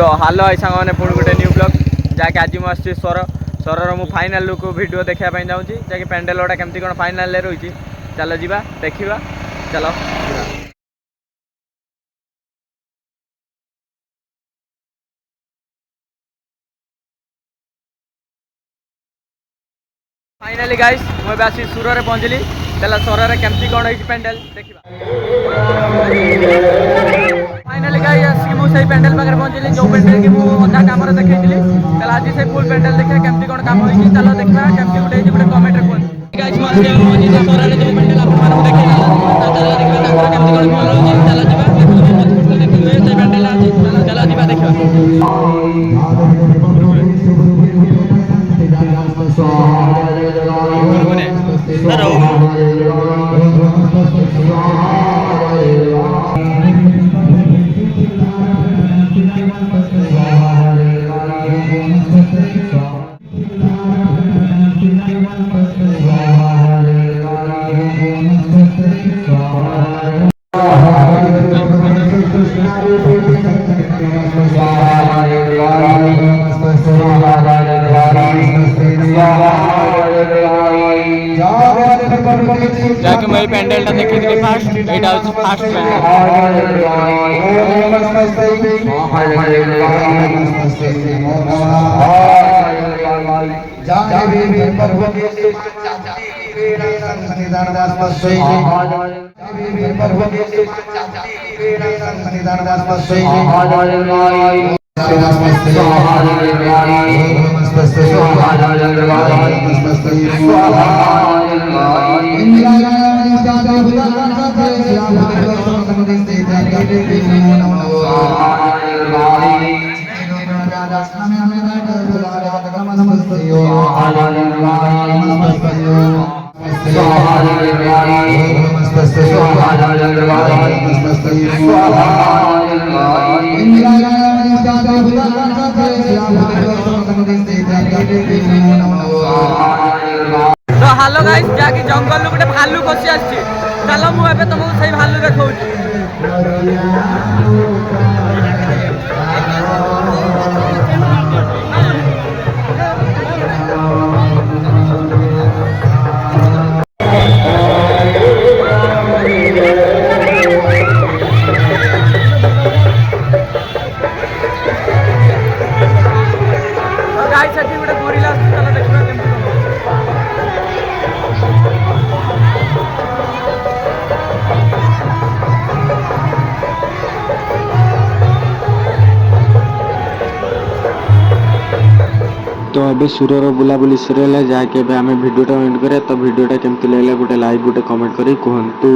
तो हालो आई सांग मैंने पुणी गोटे न्यू ब्लॉग जहाँकि आज मुझे स्वर मु फाइनाल लुक वीडियो देखापी जाऊँगी जहाँकि पेंडेल गुड़ा केमती कौन फाइनाल रही चलो जी देखा चलो फाइनाली गाइस मुझे आसी सुर में पहुँचली चलो स्वर में केमती कौन है पेंडेल देखा फाइनाली गाइस मुझे पेंडेल पाखे पहुँचली जो पेंडेल की मुझा कम देखी चलो आज से फुल पेंडेल देखा केमती कौन कम होती चलो देखा केमती गोटे गोटे कमेंट कहते गाइस पहुँची स्वर जो पेंडेल आपको देखी चलो देखा केमती कौन भल रही चलो जी देखिए से पेंडेल आज चलो जी जाके मैं पेंडेल देखी थी फास्ट एटा फास्ट तो हेलो गाइस जाके जंगल गोटे भालू पशि आसी चलो मुझे तुमको सही भालू देखा गोटे गोरिल्ला चलो देखा तो अबे सुरर बुलाबुली सर जहाँकि आम भिडियोटा एंड करें तो भिडियोटा केमती लगे गोटे लाइक गोटे कमेंट करी कहतु।